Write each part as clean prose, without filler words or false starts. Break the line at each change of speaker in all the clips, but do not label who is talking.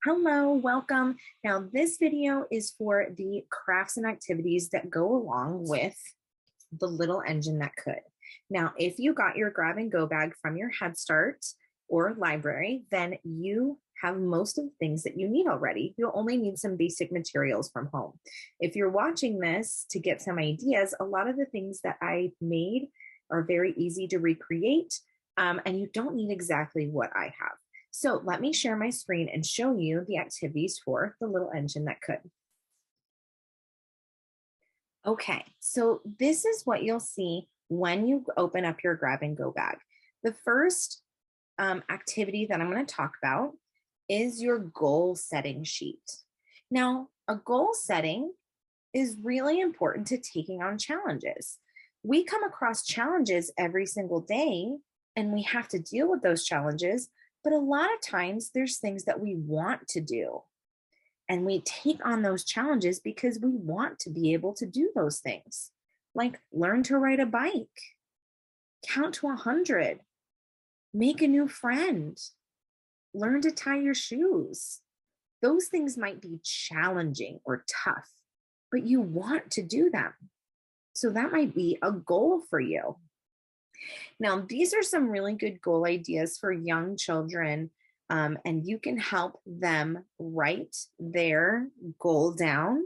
Hello, welcome. Now this video is for the crafts and activities that go along with the little engine that could. Now, if you got your grab and go bag from your Head Start or library, then you have most of the things that you need already. You'll only need some basic materials from home. If you're watching this to get some ideas, a lot of the things that I made are very easy to recreate, and you don't need exactly what I have. So let me share my screen and show you the activities for the little engine that could. Okay, so this is what you'll see when you open up your grab and go bag. The first activity that I'm going to talk about is your goal setting sheet. Now, a goal setting is really important to taking on challenges. We come across challenges every single day and we have to deal with those challenges. But a lot of times there's things that we want to do and we take on those challenges because we want to be able to do those things, like learn to ride a bike, count to 100, make a new friend, learn to tie your shoes. Those things might be challenging or tough, but you want to do them. So that might be a goal for you. Now, these are some really good goal ideas for young children, and you can help them write their goal down.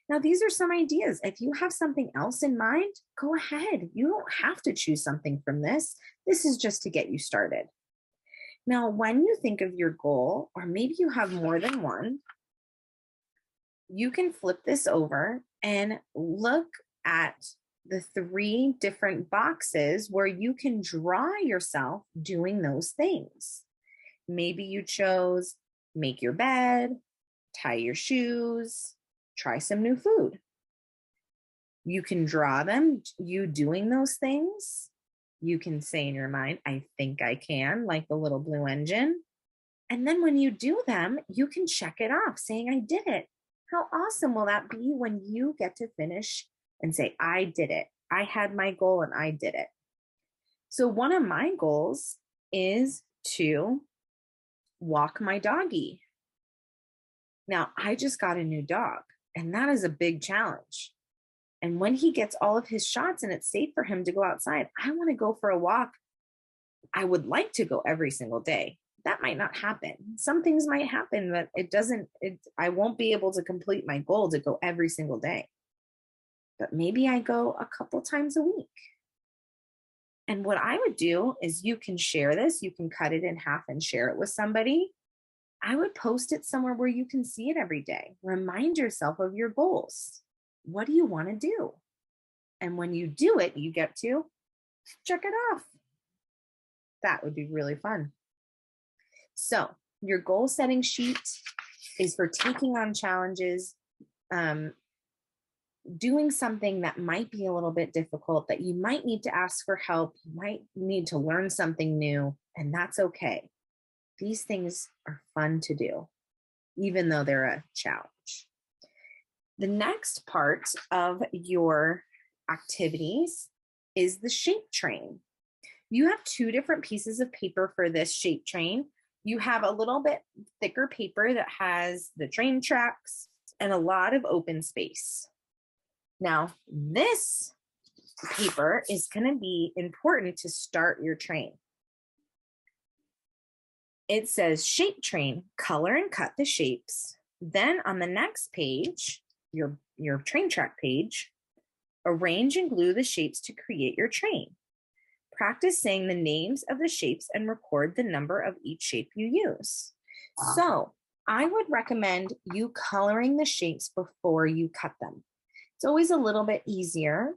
Now, these are some ideas. If you have something else in mind, go ahead. You don't have to choose something from this. This is just to get you started. Now, when you think of your goal, or maybe you have more than one, you can flip this over and look at the 3 different boxes where you can draw yourself doing those things. Maybe you chose make your bed, tie your shoes, try some new food. You can draw them, you doing those things. You can say in your mind, I think I can, like the little blue engine. And then when you do them, you can check it off saying, I did it. How awesome will that be when you get to finish and say, I did it. I had my goal and I did it. So one of my goals is to walk my doggie. Now, I just got a new dog, and that is a big challenge. And when he gets all of his shots and it's safe for him to go outside, I want to go for a walk. I would like to go every single day. That might not happen. Some things might happen, but I won't be able to complete my goal to go every single day. But maybe I go a couple times a week. And what I would do is you can share this, you can cut it in half and share it with somebody. I would post it somewhere where you can see it every day. Remind yourself of your goals. What do you want to do? And when you do it, you get to check it off. That would be really fun. So your goal setting sheet is for taking on challenges, doing something that might be a little bit difficult, that you might need to ask for help, you might need to learn something new, and that's okay. These things are fun to do, even though they're a challenge. The next part of your activities is the shape train. You have 2 different pieces of paper for this shape train. You have a little bit thicker paper that has the train tracks and a lot of open space. Now, this paper is going to be important to start your train. It says shape train, color and cut the shapes. Then on the next page, your train track page, arrange and glue the shapes to create your train. Practice saying the names of the shapes and record the number of each shape you use. So I would recommend you coloring the shapes before you cut them. It's always a little bit easier.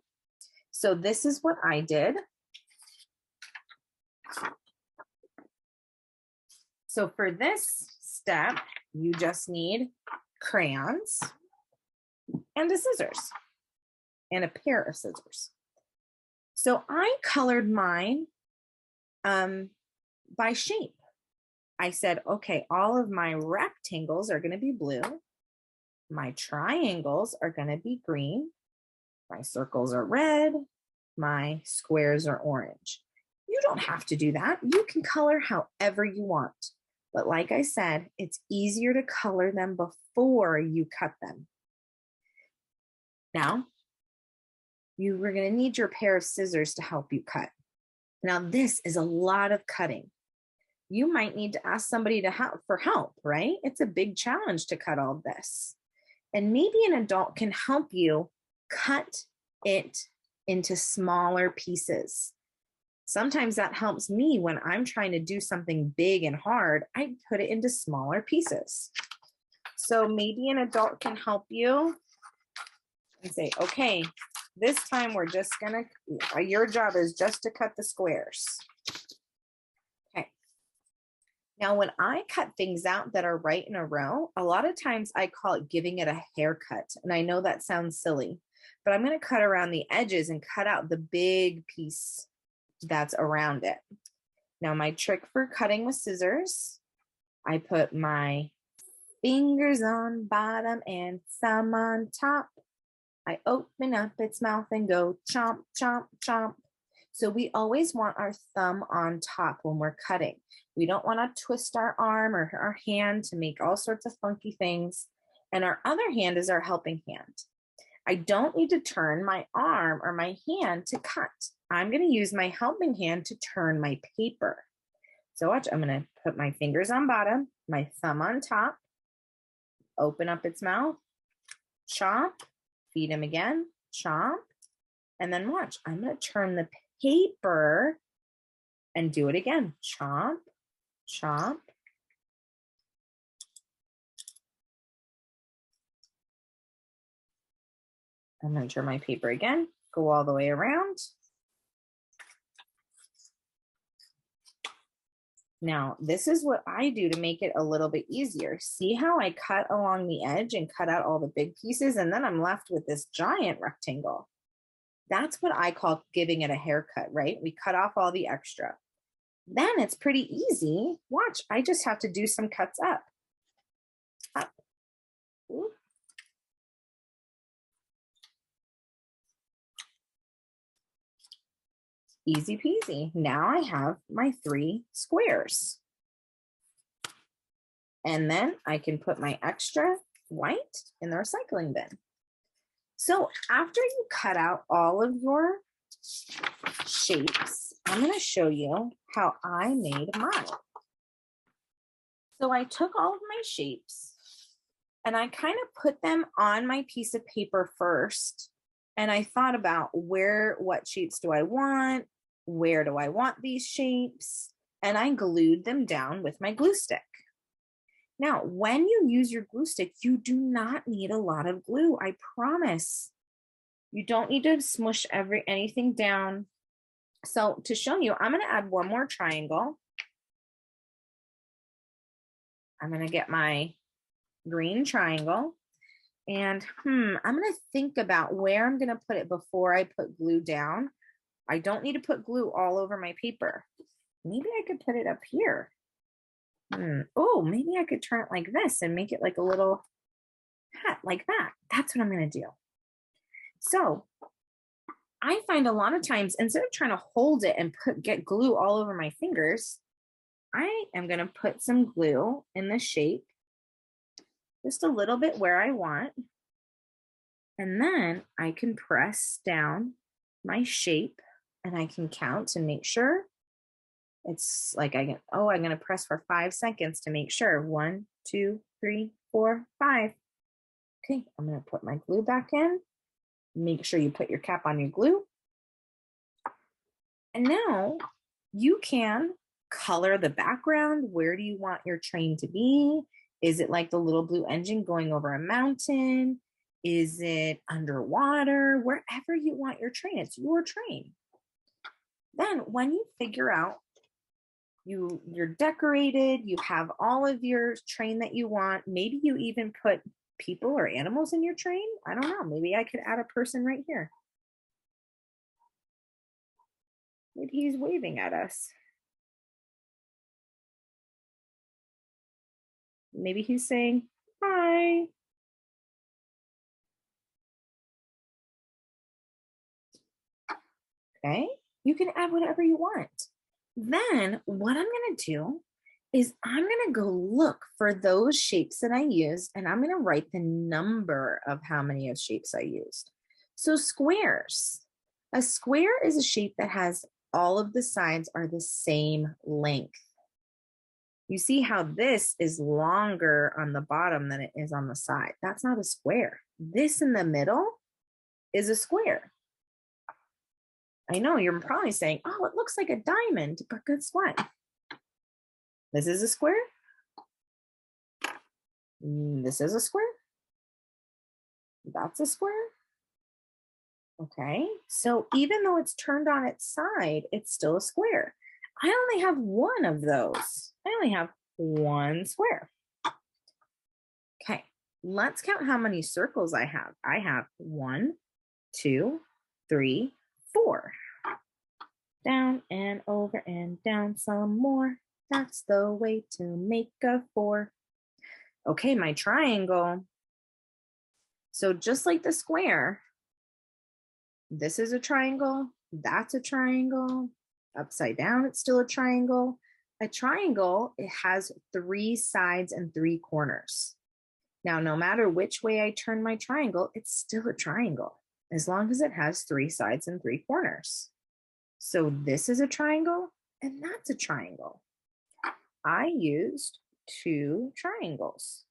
So this is what I did. So for this step, you just need crayons and a scissors and a pair of scissors. So I colored mine by shape. I said, okay, all of my rectangles are going to be blue. My triangles are going to be green. My circles are red. My squares are orange. You don't have to do that. You can color however you want. But like I said, it's easier to color them before you cut them. Now, you are going to need your pair of scissors to help you cut. Now, this is a lot of cutting. You might need to ask somebody to help for help, right? It's a big challenge to cut all this. And maybe an adult can help you cut it into smaller pieces. Sometimes that helps me when I'm trying to do something big and hard. I put it into smaller pieces. So maybe an adult can help you and say, okay, this time we're just gonna, your job is just to cut the squares. Okay. Now, when I cut things out that are right in a row, a lot of times I call it giving it a haircut. And I know that sounds silly, but I'm gonna cut around the edges and cut out the big piece that's around it. Now, my trick for cutting with scissors, I put my fingers on bottom and thumb on top. I open up its mouth and go chomp, chomp, chomp. So we always want our thumb on top when we're cutting. We don't want to twist our arm or our hand to make all sorts of funky things. And our other hand is our helping hand. I don't need to turn my arm or my hand to cut. I'm going to use my helping hand to turn my paper. So watch, I'm going to put my fingers on bottom, my thumb on top, open up its mouth, chomp, feed him again, chomp, and then watch, I'm going to turn the paper and do it again, chomp, chomp. I'm going to turn my paper again, go all the way around. Now, this is what I do to make it a little bit easier. See how I cut along the edge and cut out all the big pieces, and then I'm left with this giant rectangle. That's what I call giving it a haircut, right? We cut off all the extra. Then it's pretty easy. Watch, I just have to do some cuts up. Up. Ooh. Easy peasy. Now I have my 3 squares. And then I can put my extra white in the recycling bin. So after you cut out all of your shapes, I'm going to show you how I made mine. So I took all of my shapes and I kind of put them on my piece of paper first. And I thought about what shapes do I want? Where do I want these shapes? And I glued them down with my glue stick. Now, when you use your glue stick, you do not need a lot of glue. I promise. You don't need to smush anything down. So to show you, I'm going to add one more triangle. I'm going to get my green triangle. And I'm going to think about where I'm going to put it before I put glue down. I don't need to put glue all over my paper. Maybe I could put it up here. Oh, maybe I could turn it like this and make it like a little hat like that. That's what I'm going to do. So I find a lot of times, instead of trying to hold it and get glue all over my fingers, I am going to put some glue in the shape, just a little bit where I want. And then I can press down my shape and I can count and make sure it's like I'm going to press for 5 seconds to make sure. 1, 2, 3, 4, 5. Okay, I'm going to put my glue back in. Make sure you put your cap on your glue. And now you can color the background. Where do you want your train to be? Is it like the little blue engine going over a mountain? Is it underwater? Wherever you want your train, it's your train. Then when you figure out you're decorated, you have all of your train that you want, maybe you even put people or animals in your train. I don't know. Maybe I could add a person right here. Maybe he's waving at us. Maybe he's saying, hi. Okay, you can add whatever you want. Then what I'm going to do is I'm going to go look for those shapes that I used, and I'm going to write the number of how many of shapes I used. So squares. A square is a shape that has all of the sides are the same length. You see how this is longer on the bottom than it is on the side. That's not a square. This in the middle is a square. I know you're probably saying, oh, it looks like a diamond, but guess what? This is a square. This is a square. That's a square. Okay, so even though it's turned on its side, it's still a square. I only have one of those. I only have one square. Okay, let's count how many circles I have. I have 1, 2, 3, 4. Down and over and down some more. That's the way to make a 4. Okay, my triangle. So just like the square, this is a triangle, that's a triangle. Upside down, it's still a triangle. A triangle, it has 3 sides and 3 corners. Now, no matter which way I turn my triangle, it's still a triangle, as long as it has 3 sides and 3 corners. So this is a triangle, and that's a triangle. I used 2 triangles.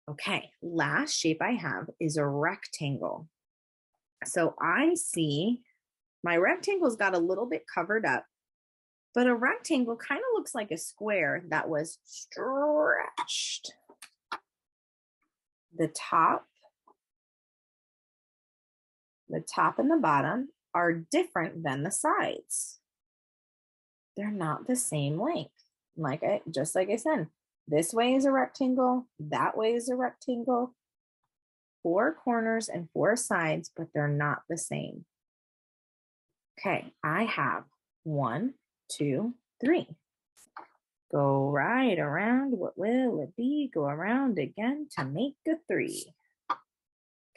Okay, last shape I have is a rectangle. So I see my rectangle's got a little bit covered up, but a rectangle kind of looks like a square that was stretched. The top and the bottom are different than the sides. They're not the same length. Just like I said, this way is a rectangle, that way is a rectangle, 4 corners and 4 sides, but they're not the same. Okay, I have 1, 2, 3. Go right around, what will it be? Go around again to make a 3.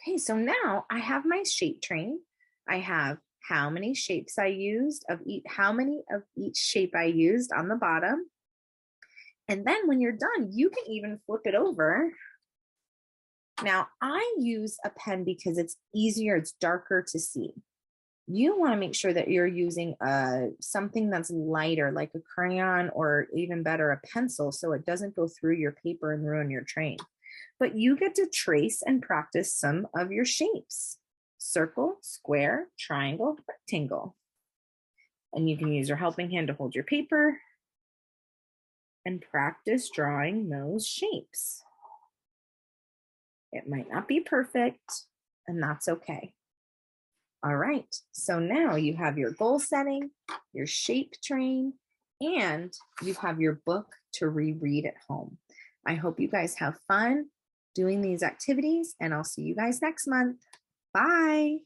Okay, so now I have my shape train. I have how many shapes I used how many of each shape I used on the bottom. And then when you're done, you can even flip it over. Now I use a pen because it's easier, it's darker to see. You want to make sure that you're using something that's lighter, like a crayon, or even better, a pencil, so it doesn't go through your paper and ruin your train. But you get to trace and practice some of your shapes: circle, square, triangle, rectangle. And you can use your helping hand to hold your paper and practice drawing those shapes. It might not be perfect, and that's okay. All right, so now you have your goal setting, your shape train, and you have your book to reread at home. I hope you guys have fun doing these activities, and I'll see you guys next month. Bye.